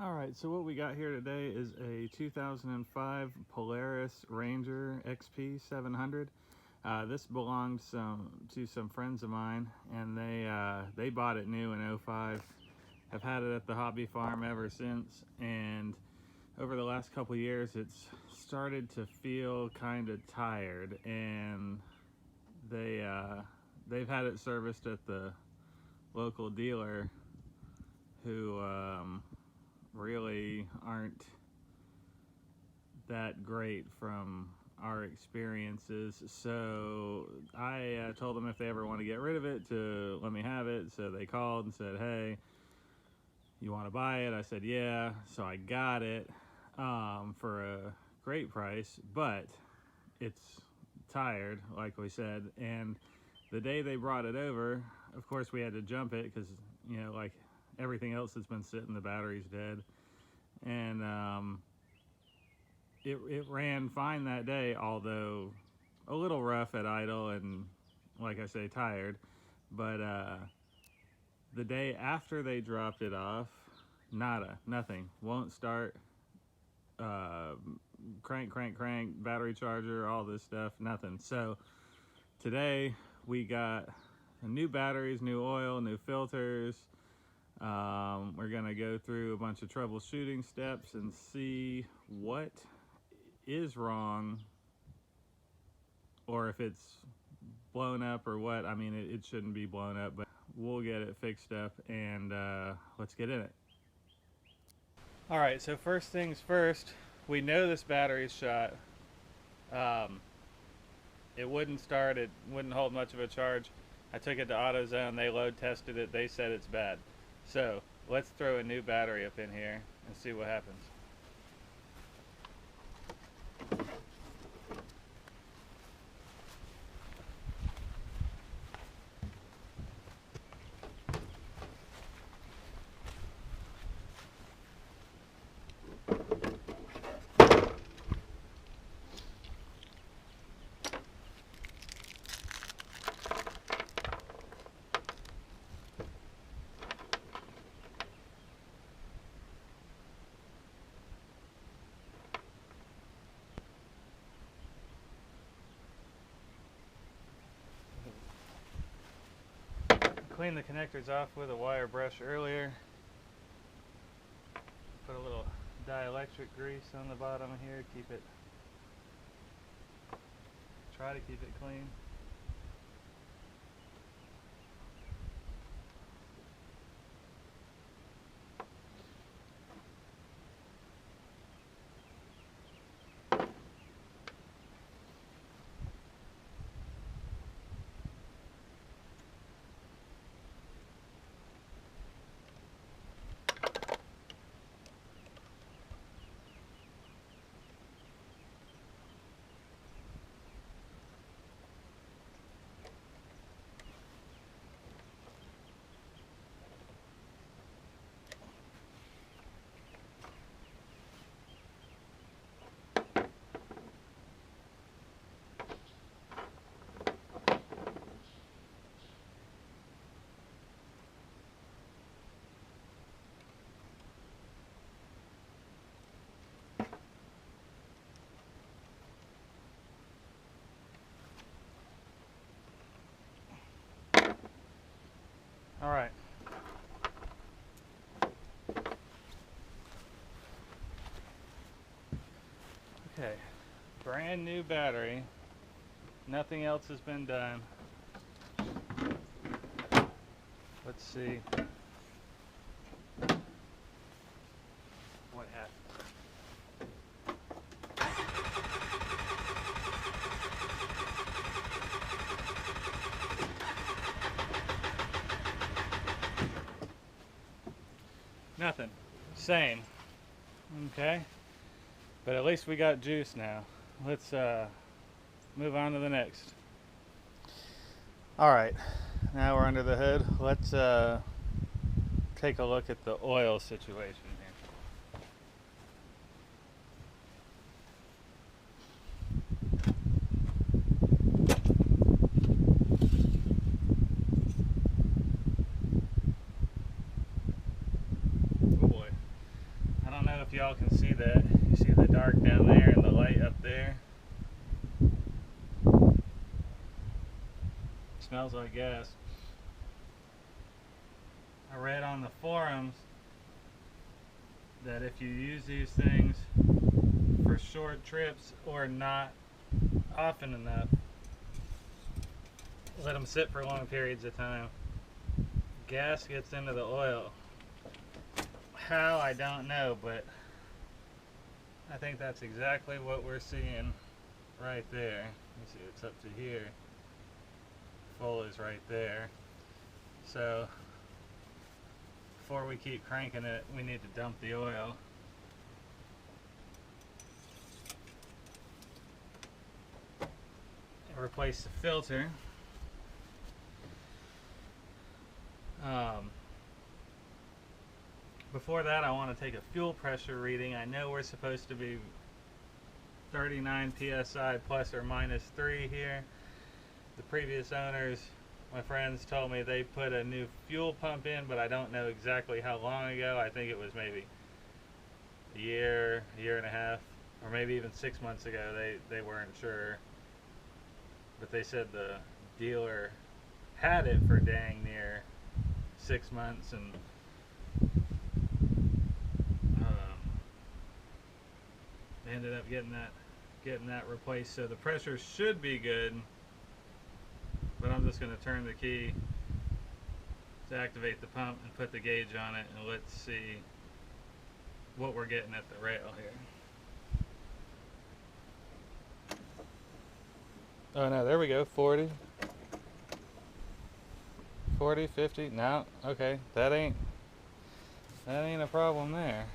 Alright, so what we got here today is a 2005 Polaris Ranger XP 700. This belonged to some friends of mine, and they bought it new in 05. I've had it at the hobby farm ever since, and over the last couple years it's started to feel kind of tired, and they've had it serviced at the local dealer who really aren't that great from our experiences. So I told them if they ever want to get rid of it to let me have it. So they called and said, hey, you want to buy it? I said yeah. So I got it for a great price, but it's tired, like we said. And the day they brought it over, of course we had to jump it because, you know, like everything else that's been sitting, the battery's dead. And it ran fine that day, although a little rough at idle and, like I say, tired. But the day after they dropped it off, nothing, won't start, crank, battery charger, all this stuff, nothing. So today we got new batteries, new oil, new filters. We're gonna go through a bunch of troubleshooting steps and see what is wrong, or if it's blown up or what. I mean, it shouldn't be blown up, but we'll get it fixed up, and let's get in it. All right, so first things first, we know this battery's shot. It wouldn't start, it wouldn't hold much of a charge. I took it to AutoZone, they load tested it, they said it's bad. So let's throw a new battery up in here and see what happens. Clean the connectors off with a wire brush earlier. Put a little dielectric grease on the bottom here, try to keep it clean. All right. Okay, brand new battery. Nothing else has been done. Let's see what happened. Nothing. Same. Okay. But at least we got juice now. Let's move on to the next. Alright. Now we're under the hood. Let's take a look at the oil situation here. Oh boy. if y'all can see that. You see the dark down there and the light up there? Smells like gas. I read on the forums that if you use these things for short trips or not often enough, let them sit for long periods of time, gas gets into the oil. How, I don't know, but I think that's exactly what we're seeing right there. You see, it's up to here. Full is right there. So before we keep cranking it, we need to dump the oil. And replace the filter. Before that, I want to take a fuel pressure reading. I know we're supposed to be 39 psi plus or minus 3 here. The previous owners, my friends, told me they put a new fuel pump in, but I don't know exactly how long ago. I think it was maybe a year and a half, or maybe even 6 months ago. They weren't sure, but they said the dealer had it for dang near 6 months, and they ended up getting that replaced. So the pressure should be good, but I'm just going to turn the key to activate the pump and put the gauge on it, and let's see what we're getting at the rail here. Oh no, there we go. 40, 50. No, okay, that ain't a problem there.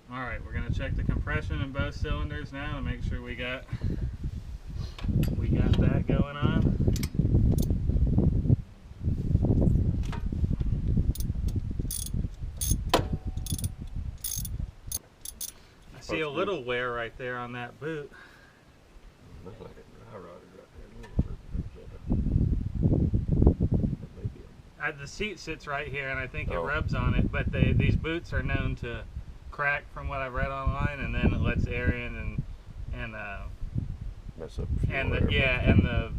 Alright, we're going to check the compression in both cylinders now to make sure we got that going on. I see a little wear right there on that boot. Looks like a dry rotted right there. The seat sits right here, and I think it rubs on it, but these boots are known to crack from what I've read online, and then it lets air in and mess up and the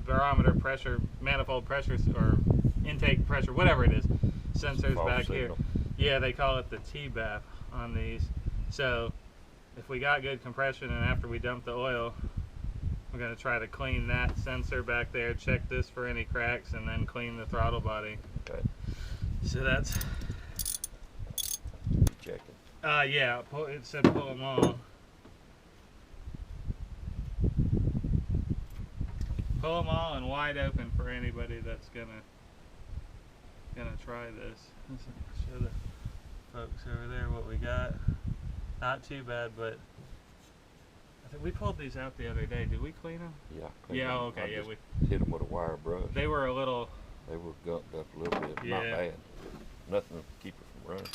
barometer pressure, manifold pressure, or intake pressure, whatever it is, sensors back signal. Here. Yeah, they call it the TBAP on these. So if we got good compression and after we dump the oil, we're going to try to clean that sensor back there, check this for any cracks, and then clean the throttle body. Okay. So that's checking. Yeah, it said pull them all. Pull them all and wide open for anybody that's gonna try this. Let's show the folks over there what we got. Not too bad, but I think we pulled these out the other day. Did we clean them? Yeah. Yeah. Okay. Yeah. We hit them with a wire brush. They were a little. They were gunked up a little bit. Yeah. Not bad. Nothing to keep it from running.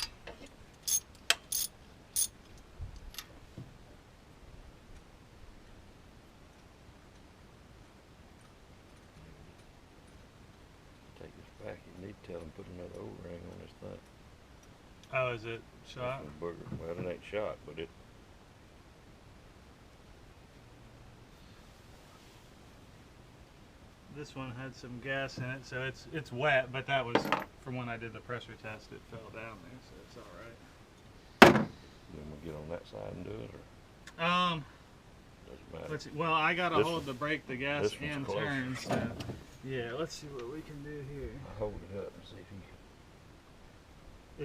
Take this back. You need to tell them put another O-ring on this thing. Oh, is it shot? Well, it ain't shot, but it. This one had some gas in it, so it's wet, but that was from when I did the pressure test. It fell down there, so it's all right. You want to get on that side and do it, or Doesn't matter. let's see. Well, I gotta hold the brake, the gas, this one's and close. turn. So yeah, let's see what we can do here. Hold it up and see if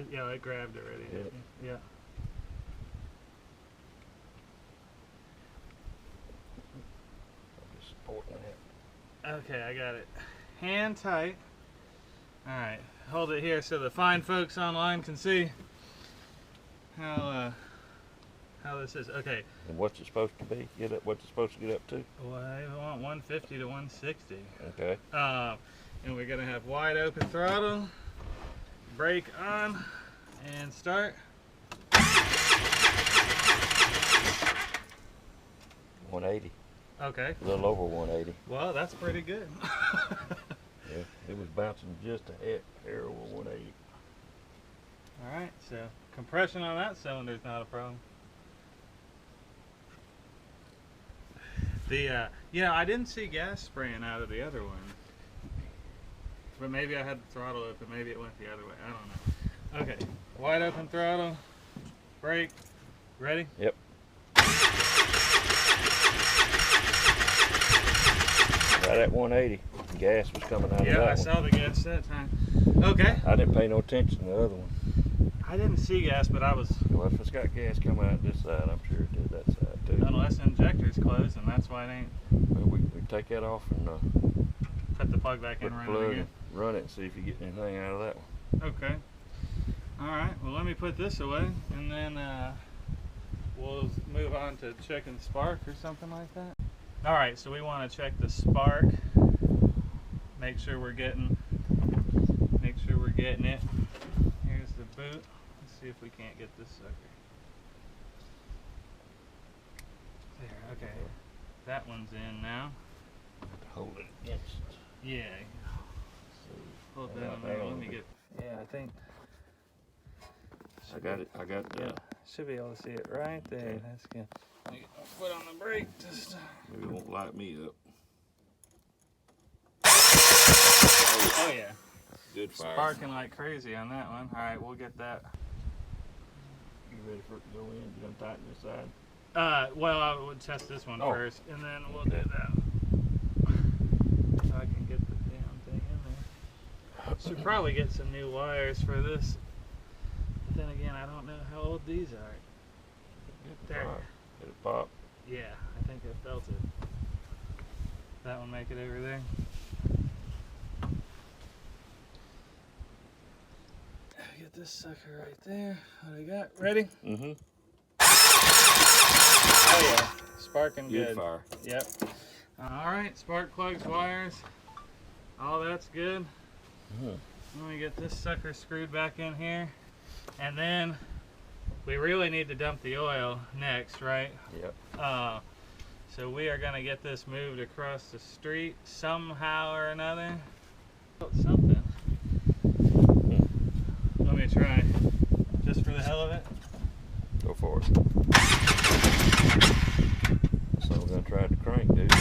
you. Yeah, it grabbed already. Did it? Yeah. I'm just supporting that. Okay, I got it. Hand tight. All right, hold it here so the fine folks online can see how how this is. Okay. And what's it supposed to be? What's it supposed to get up to? Well, I want 150 to 160. Okay. And we're gonna have wide open throttle, brake on, and start. 180. Okay. A little over 180. Well, that's pretty good. Yeah, it was bouncing just a hair over 180. All right, so compression on that cylinder is not a problem. The I didn't see gas spraying out of the other one, but maybe I had the throttle open. Maybe it went the other way. I don't know. Okay, wide open throttle, brake, ready? Yep. Right at 180. Gas was coming out of that Yeah, I one. saw the gas that time. Okay. I didn't pay no attention to the other one. I didn't see gas, but I was. Well, if it's got gas coming out this side, I'm sure it did that side too. Unless the injector's closed, and that's why it ain't. Well, we take that off and Put the plug back put in, the run plug it and again. run it and see if you get anything out of that one. Okay. All right. Well, let me put this away, and then we'll move on to checking spark or something like that. All right. So we want to check the spark. Make sure we're getting it. Here's the boot. Let's see if we can't get this sucker. There. Okay. That one's in now. Hold it against. Yeah. Hold that on there. Let me get. Yeah, I think. I got it. I got the. Should be able to see it right there. Okay. That's good. Let me get my foot on the brake this time. Maybe it won't light me up. Oh yeah. Good fire. Sparking like crazy on that one. All right, we'll get that. You ready for it to go in? You gonna tighten this side? Well, I would test this one first, and then we'll do that. So I can get the damn thing in there. Should probably get some new wires for this. But then again, I don't know how old these are. There. Did it pop? Yeah, I think I felt it. That one make it over there. Get this sucker right there. What do we got? Ready? Mm-hmm. Oh yeah, sparking good. Good fire. Yep. All right, spark plugs, wires, all that's good. Mm-hmm. Let me get this sucker screwed back in here, and then we really need to dump the oil next, right? Yep. So we are gonna get this moved across the street somehow or another. Something. Let me try, just for the hell of it. Go for it. So we're gonna try the crank, dude.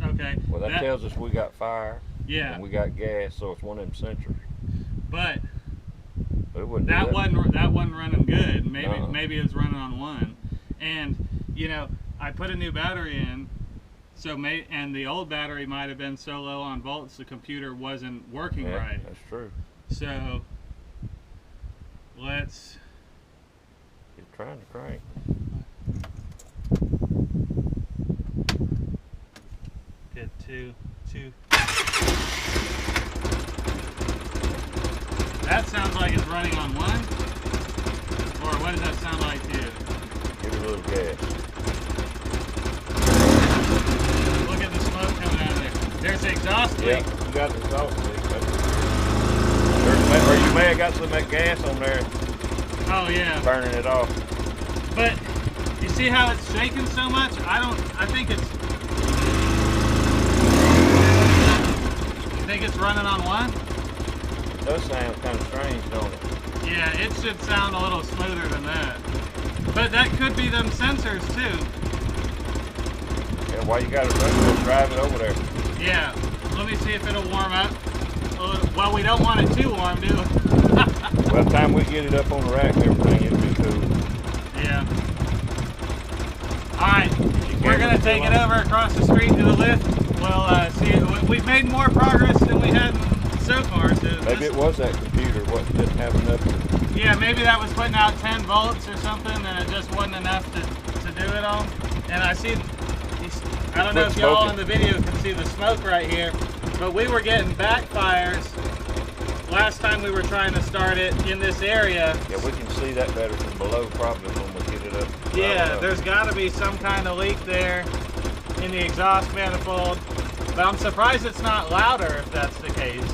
Okay. Well, that tells us we got fire. Yeah. And we got gas, so it's one of them sensors. But it wouldn't that wasn't running good. Maybe maybe it was running on one. And you know, I put a new battery in. So and the old battery might have been so low on volts the computer wasn't working right. That's true. So let's You're trying to crank. get two. That sounds like it's running on one? Or what does that sound like to you? Give it a little gas. Look at the smoke coming out of there. There's the exhaust leak. Yeah, you got the exhaust leak. Or you may have got some of that gas on there. Oh yeah. Burning it off. But you see how it's shaking so much? I think it's. You think it's running on one? It does sound kind of strange, don't it? Yeah, it should sound a little smoother than that. But that could be them sensors too. Yeah, why you got to drive it over there? Yeah, let me see if it'll warm up. Well, we don't want it too warm, do we? By the time we get it up on the rack and everything, it'll be cool. Yeah. Alright, we're going to take it over across the street to the lift. We'll see. We've made more progress than we had so far. So maybe it was that computer. What didn't have enough. Yeah, maybe that was putting out 10 volts or something, and it just wasn't enough to do it on. And I see, I don't know if y'all in the video can see the smoke right here, but we were getting backfires last time we were trying to start it in this area. Yeah, we can see that better from below probably when we get it up. Yeah, there's got to be some kind of leak there in the exhaust manifold, but I'm surprised it's not louder if that's the case.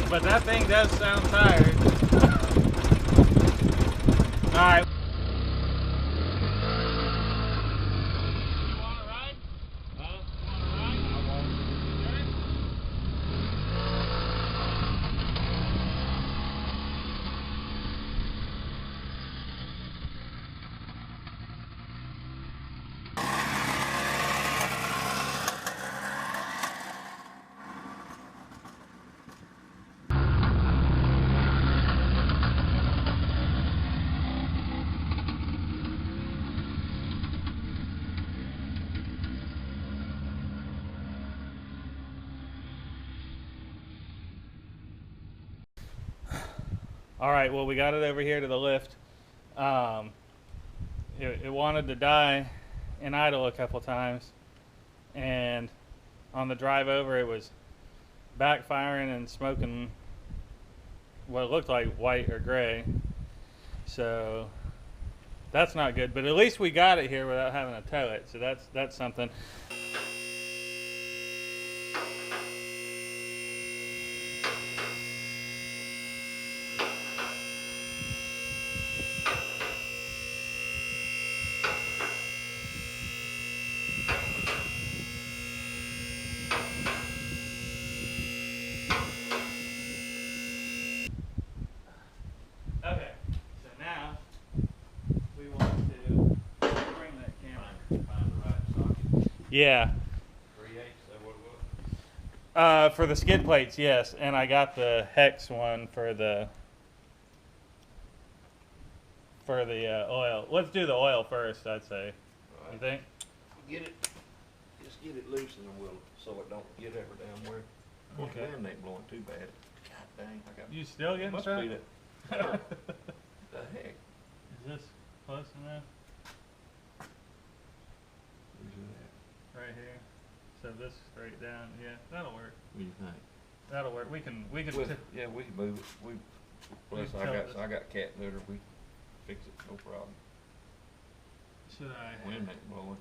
But that thing does sound tired. All right. All right, well, we got it over here to the lift. It wanted to die in idle a couple times, and on the drive over it was backfiring and smoking what looked like white or gray. So that's not good, but at least we got it here without having to tow it, so that's something. Okay, so now we want to bring that camera. Find the right socket. Yeah. 3/8, is that what it was? For the skid plates, yes, and I got the hex one for the oil. Let's do the oil first, I'd say. Right. You think? Get it, just get it loose and we'll, so it don't get ever down where. Okay. The wind ain't blowing too bad. God dang, I got. You still getting Must stuck? be that. The heck? Is this close enough? Where's it at? Right here. So this straight down. Yeah, that'll work. What do you think? That'll work. We can. Yeah, we can move it. Plus can I tell got this. I got cat litter. We fix it, no problem. Should I? Wind ain't blowing.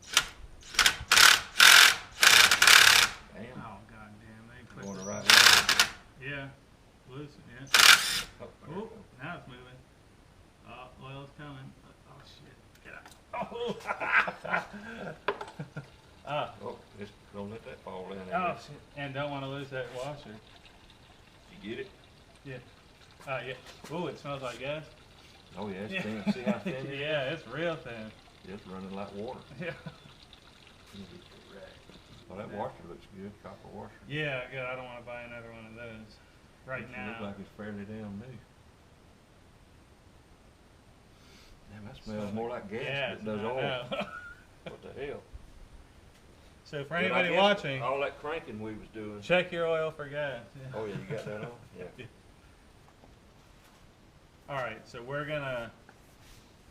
Damn. Oh god damn! They clicked. Going the right way. Yeah. Loosen. Yeah. Oh, there Oh, we go. now it's moving. Oh, oil's coming. Oh shit! Get out. Oh. Oh, just don't let that fall in. Oh shit! And don't want to lose that washer. You get it? Yeah. Yeah. Ooh, it smells like gas. Oh yeah, it's Yeah. thin. See how thin it is? Yeah, it's real thin. It's running like water. Yeah. Well, that washer looks good, copper washer. Yeah, good. I don't want to buy another one of those right It now. looks like it's fairly damn new. Damn, that smells more like gas Yeah, than it does I oil. know. What the hell? So for But I anybody guess watching, all that cranking we was doing. check your oil for gas. Yeah. Oh yeah, you got that on? Yeah. All right, so we're gonna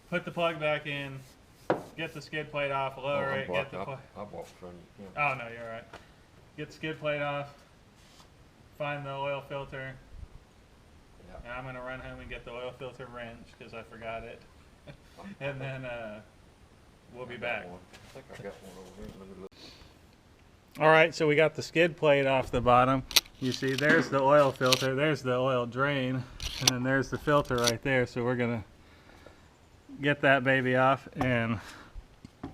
put the plug back in, get the skid plate off, lower it, get the plug. I walked from you. Oh no, you're all right. Get the skid plate off, find the oil filter, Yeah. and I'm gonna run home and get the oil filter wrench because I forgot it, and then we'll be back. I think I got one over here. Let me look. All right, so we got the skid plate off the bottom. You see, there's the oil filter, there's the oil drain, and then there's the filter right there. So we're gonna get that baby off and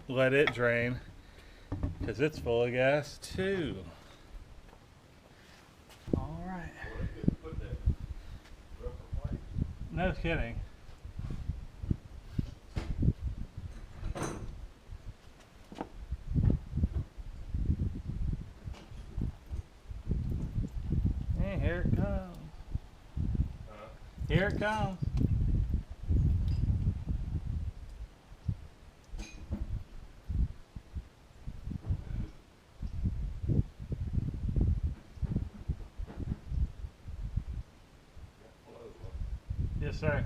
let it drain because it's full of gas too. All right. Well, they couldn't put that rubber plate. No kidding. Hey, here it comes. Here it comes. Yes, sir.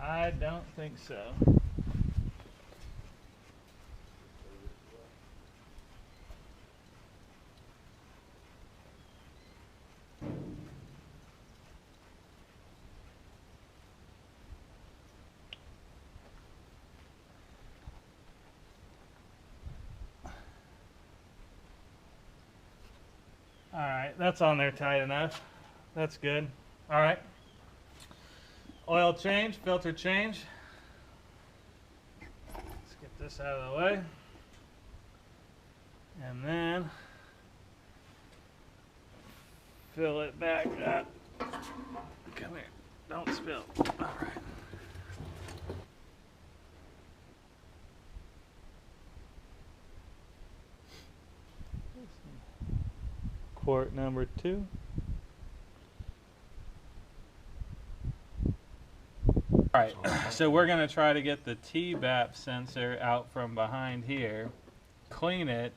I don't think so. All right, that's on there tight enough. That's good. All right. Oil change, filter change. Let's get this out of the way. And then fill it back up. Come here, don't spill. All right. Quart number 2. Alright, so we're going to try to get the TBAP sensor out from behind here, clean it,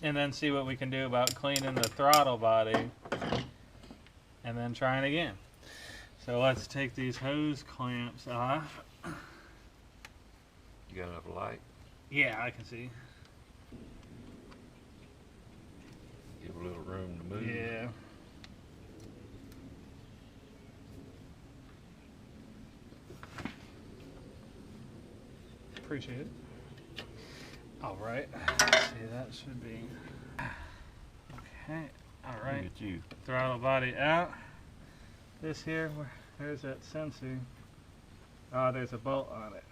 and then see what we can do about cleaning the throttle body, and then trying again. So let's take these hose clamps off. You got enough light? Yeah, I can see. Give a little room to move. Yeah. Appreciate it. All right. See, that should be okay. All right. Look at you. Throttle body out. This here, there's that sensor. Oh, there's a bolt on it.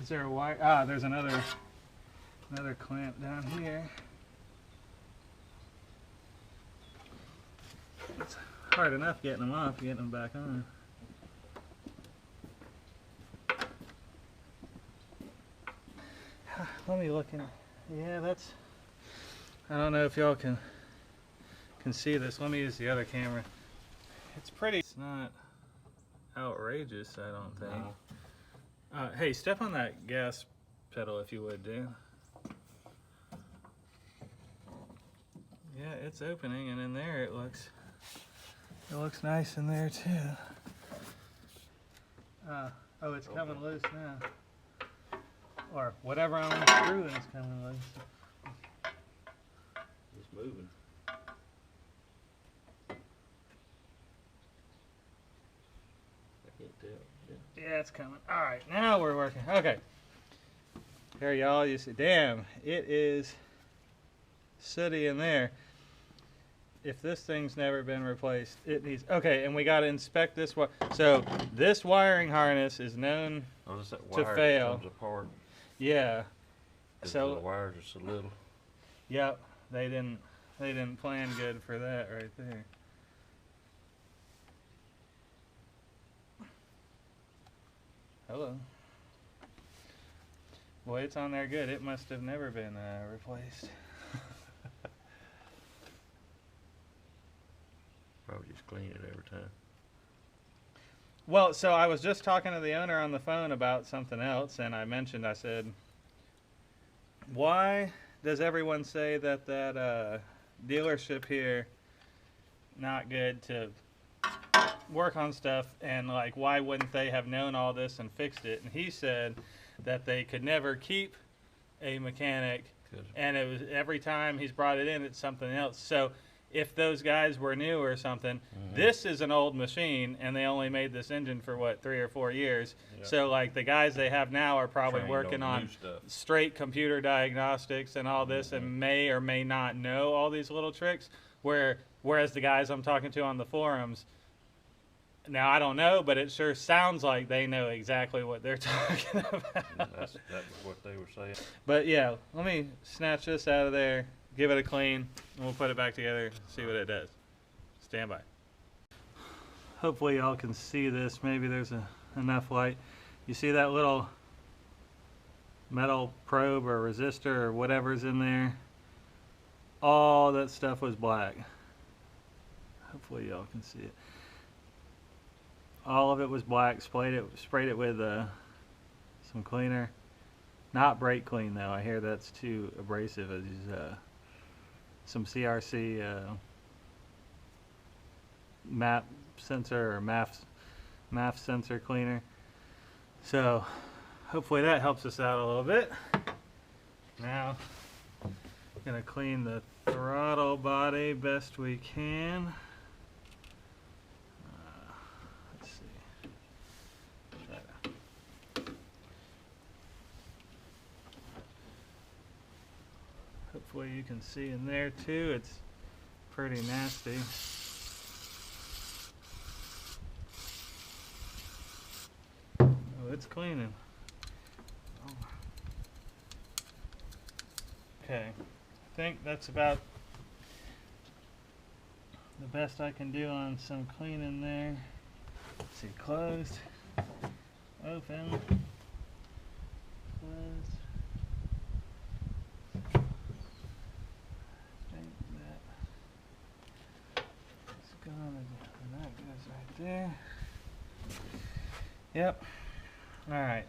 Is there a wire? Ah, there's another clamp down here. It's hard enough getting them off, getting them back on. Let me look in. Yeah, that's. I don't know if y'all can see this. Let me use the other camera. It's pretty. It's not outrageous, I don't think. No. Hey, step on that gas pedal if you would, Dan. Yeah, it's opening, and in there it looks nice in there too. Oh, it's coming loose now. Or whatever I'm unscrewing is coming loose. It's moving. I can't tell. Yeah, it's coming. All right, now we're working. Okay. Here, y'all, you see, damn, it is sooty in there. If this thing's never been replaced, it needs, okay, and we got to inspect this one. So this wiring harness is known to fail. Comes apart. Yeah. 'Cause So the wires are so little. yep, they didn't plan good for that right there. Hello. Boy, it's on there good. It must have never been replaced. Probably just clean it every time. Well, so I was just talking to the owner on the phone about something else, and I said, why does everyone say that dealership here not good to work on stuff, and like, why wouldn't they have known all this and fixed it? And he said that they could never keep a mechanic, and it was every time he's brought it in, it's something else. So if those guys were new or something, this is an old machine, and they only made this engine for what, 3 or 4 years. Yep. So like the guys they have now are probably Trained working on on new stuff. straight computer diagnostics and all this, and may or may not know all these little tricks. Whereas the guys I'm talking to on the forums, now I don't know, but it sure sounds like they know exactly what they're talking about. That was what they were saying. But yeah, let me snatch this out of there, give it a clean, and we'll put it back together, see what it does. Stand by. Hopefully y'all can see this. Maybe there's enough light. You see that little metal probe or resistor or whatever's in there? All that stuff was black. Hopefully y'all can see it. All of it was black. Sprayed it with some cleaner. Not brake clean though. I hear that's too abrasive. I use some CRC map sensor or MAF sensor cleaner. So hopefully that helps us out a little bit. Now I'm gonna clean the throttle body best we can. Let's see. Hopefully you can see in there too. It's pretty nasty. Oh, it's cleaning. Oh. Okay, I think that's about the best I can do on some cleaning there. Let's see, closed, open, closed. I think that's gone, and that goes right there. Yep. All right,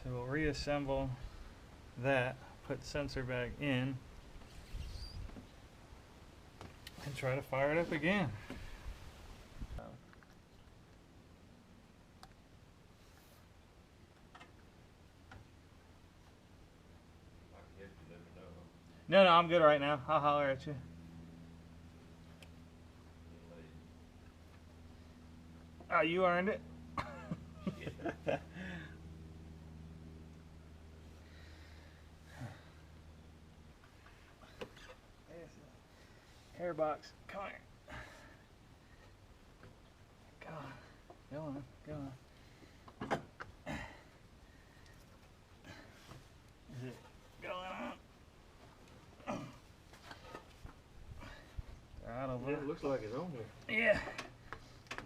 so we'll reassemble that, put sensor back in, and try to fire it up again. No, I'm good right now. I'll holler at you. Oh, you earned it. Hair box, come here. Go on, go on. Is it going on? Yeah, it looks like it's on there. Yeah.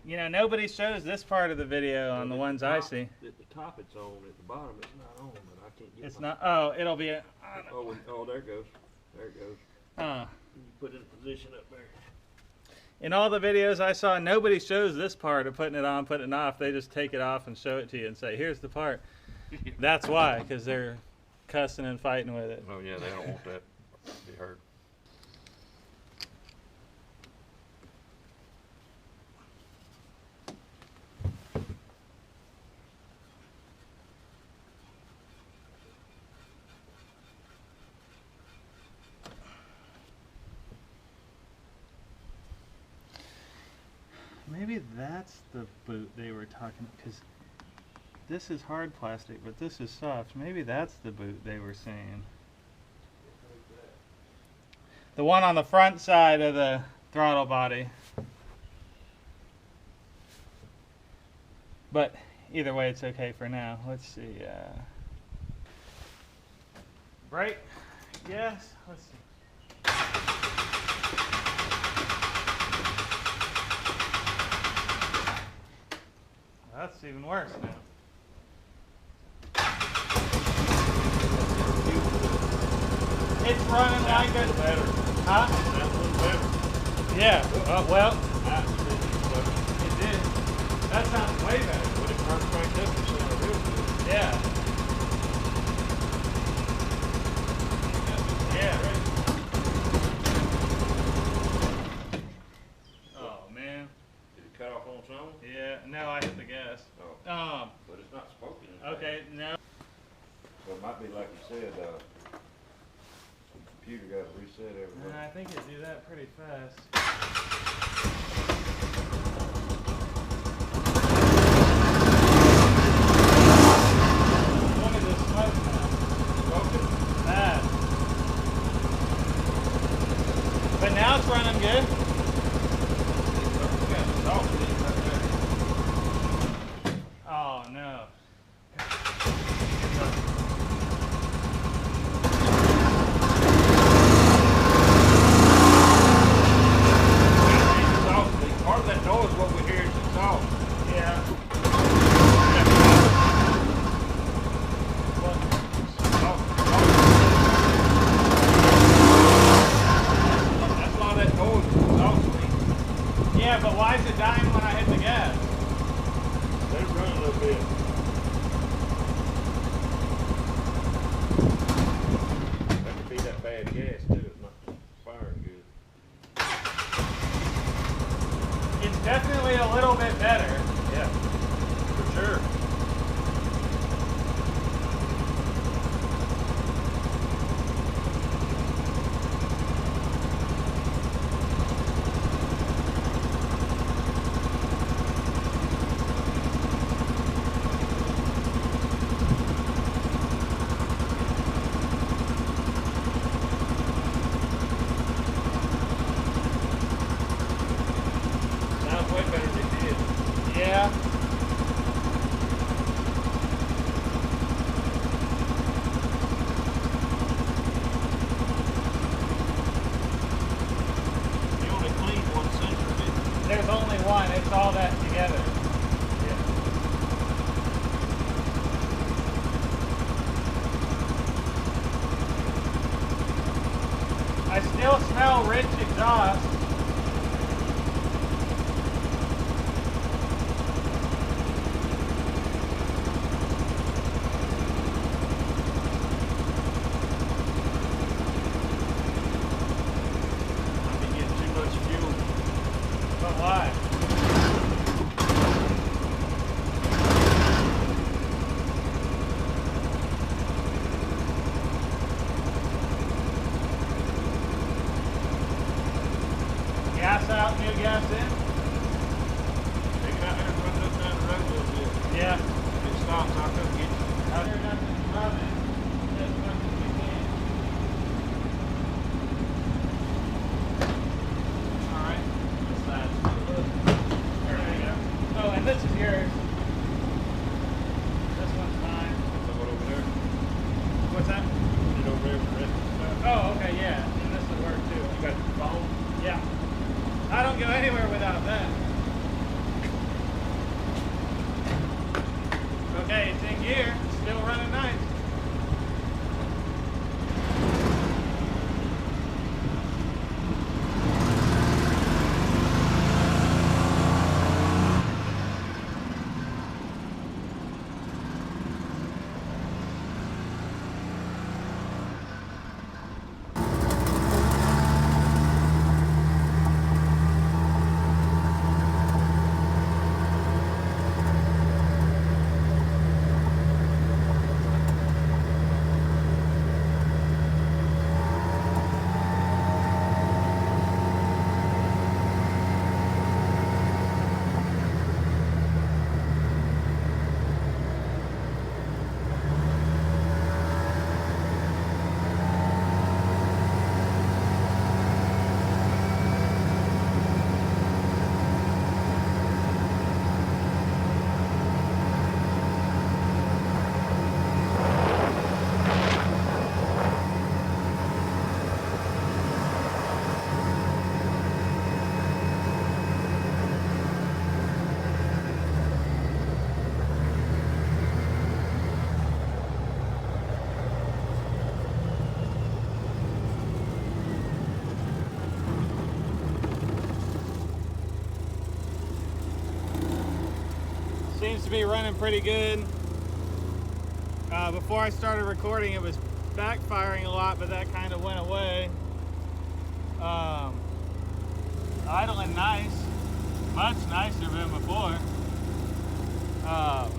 You know, nobody shows this part of the video on the ones I see. At the top it's on, at the bottom it's not on, but I can't get It's not, oh, it'll be, oh, there it goes. There it goes. You put it in position up there. in all the videos I saw, nobody shows this part of putting it on, putting it off. They just take it off and show it to you and say, here's the part. That's why, because they're cussing and fighting with it. Oh yeah, they don't want that to be heard. Maybe that's the boot they were talking, because this is hard plastic, but this is soft. Maybe that's the boot they were saying. The one on the front side of the throttle body. But either way, it's okay for now. Let's see. Brake? Yes. Let's see. That's even worse now. It's running like a better. Huh? That's a little better. Yeah. Well, it did. That sounds way better. When it first cranked up, it sounded real good. Yeah. Yeah. Oh man. Did it cut off on its own? Yeah. No, I hit the gas. Oh. But it's not smoking. Okay. No. So it might be like you said, the computer got to reset everything. I think it do that pretty fast. Look at this smoke now. Smoking? Bad. But now it's running good. Oh no. Part of that noise, what we hear is exhaust. Yeah. That's a lot of that noise is exhaust. Yeah, but why is it dying when I hit the gas? Let it run a little bit. That could be that bad gas too. It's not firing good. It's definitely a little bit better. Yeah. one, it's all that together. Yeah. I still smell rich exhaust. Gas out, new gas in. Take it out there and run it up down the road a little bit. Yeah. If it stops, I'll come get you. Out there, nothing's running as much as we can. All right. This side. There we go. Oh, and this is yours. This one's mine. Someone over there. What's that? Get over there for the rest of the stuff. Oh, okay, yeah. And this would work too. You got your phone? Yeah. I don't go anywhere without that. Okay, it's in gear. It's still running nice. Seems to be running pretty good. Before I started recording, it was backfiring a lot, but that kind of went away. Idling nice, much nicer than before. I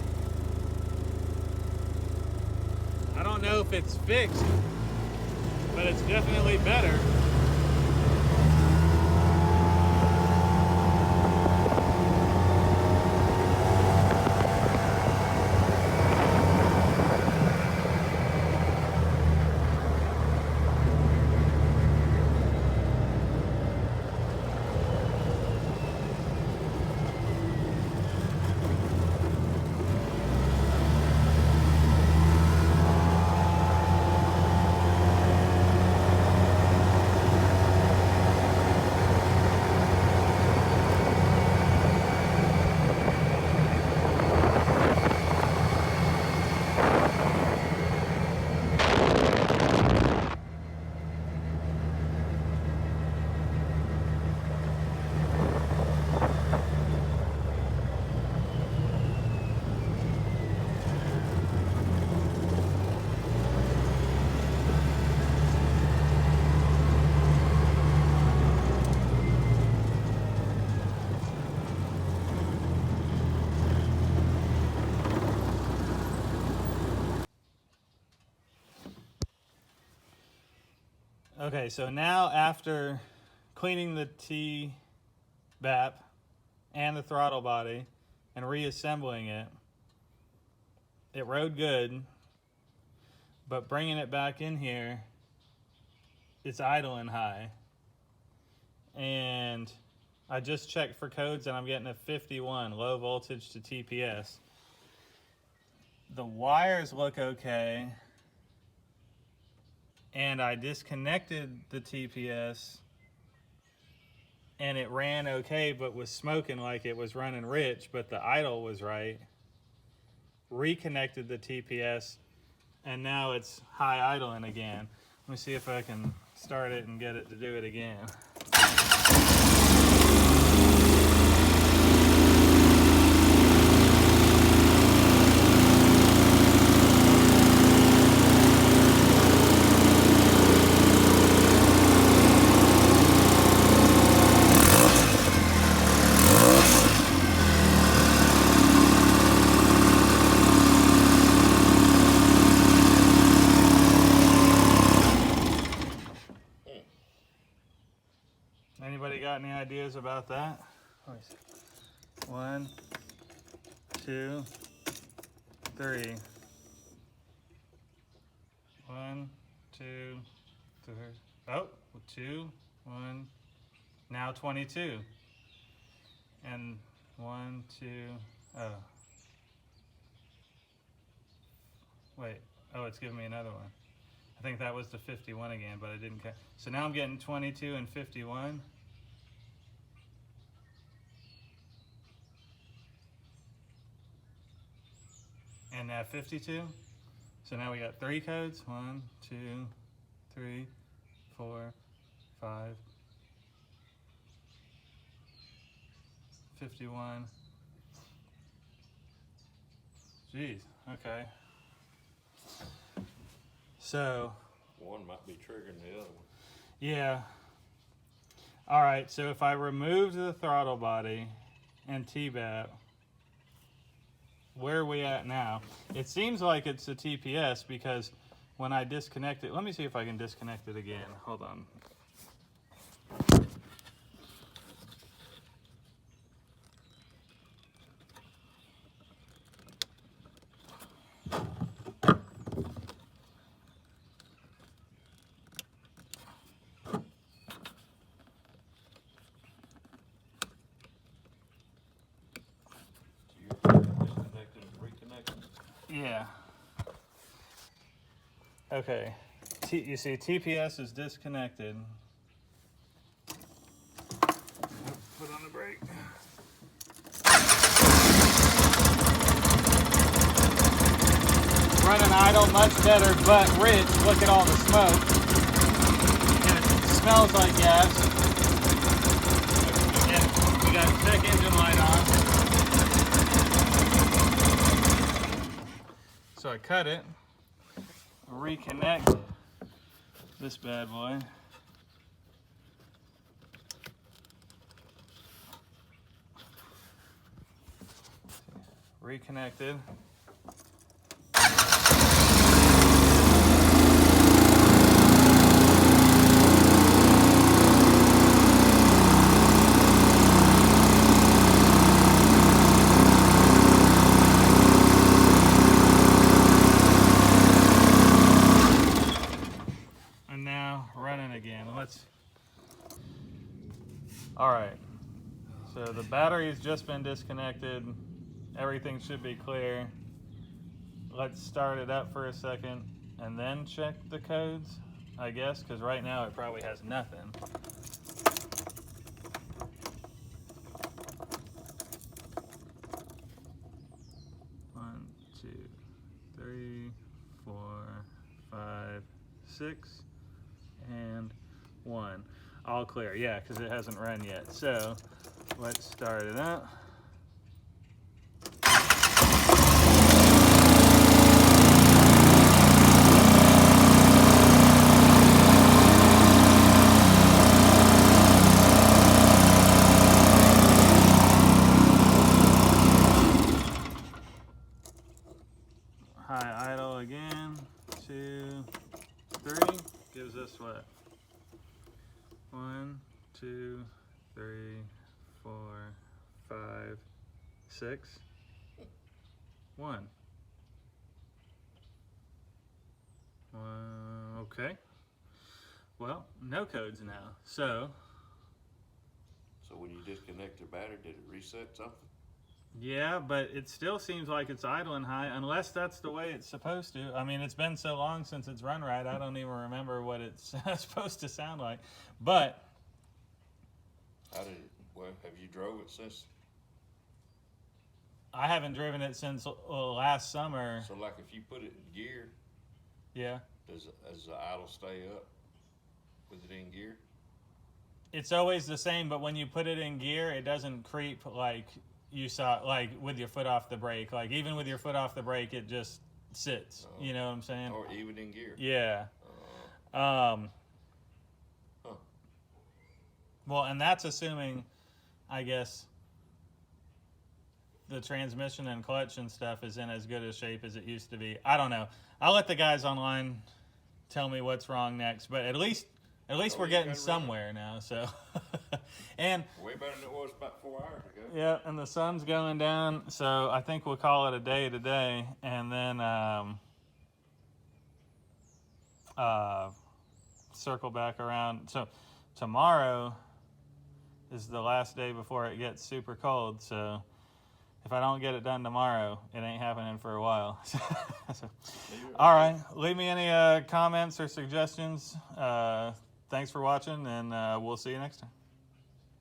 don't know if it's fixed, but it's definitely better. Okay, so now after cleaning the TBAP and the throttle body and reassembling it, it rode good, but bringing it back in here, it's idling high. And I just checked for codes and I'm getting a 51, low voltage to TPS. The wires look okay. And I disconnected the TPS and it ran okay, but was smoking like it was running rich, but the idle was right. Reconnected the TPS, and now it's high idling again. Let me see if I can start it and get it to do it again. Anybody got any ideas about that? Let me see. 1, 2, 3. 1, 2, 3. Oh, 2, 1. Now 22. And 1, 2. Oh. Wait. Oh, it's giving me another one. I think that was the 51 again, but I didn't catch. So now I'm getting 22 and 51. And now 52. So now we got 3 codes. 1, 2, 3, 4, 5, 51. Jeez, okay. So one might be triggering the other one. yeah. All right, so if I remove the throttle body and TBAP, where are we at now? It seems like it's a TPS because when I disconnect it, let me see if I can disconnect it again. Hold on. Yeah. Okay. You see, TPS is disconnected. Put on the brake. Running idle, much better, but rich. Look at all the smoke. It smells like gas. And we got check engine light on. So I cut it, reconnect this bad boy. Reconnected. All right, so the battery's just been disconnected. Everything should be clear. Let's start it up for a second and then check the codes, I guess, because right now it probably has nothing. One, 2, 3, 4, 5, 6, and 1. All clear, yeah, because it hasn't run yet. So let's start it up. High idle again. 2, 3. Gives us what? 1, 2, 3, 4, 5, 6, 1. Okay. Well, no codes now. So when you disconnect the battery, did it reset something? yeah, but it still seems like it's idling high, unless that's the way it's supposed to. I mean, it's been so long since it's run right, I don't even remember what it's supposed to sound like. But How did Well, have you drove it since? I haven't driven it since last summer. So like if you put it in gear, Yeah. does the idle stay up with it in gear? It's always the same, but when you put it in gear, it doesn't creep like you saw, like with your foot off the brake. Like even with your foot off the brake, it just sits. You know what I'm saying? Or even in gear? Yeah. Huh. Well, and that's assuming, I guess, the transmission and clutch and stuff is in as good a shape as it used to be. I don't know. I'll let the guys online tell me what's wrong next, but at least we're getting somewhere now. So, and way better than it was about 4 hours ago. yeah, and the sun's going down, so I think we'll call it a day today, and then circle back around. So tomorrow is the last day before it gets super cold. So if I don't get it done tomorrow, it ain't happening for a while. So, all right, leave me any comments or suggestions. Thanks for watching, and we'll see you next time.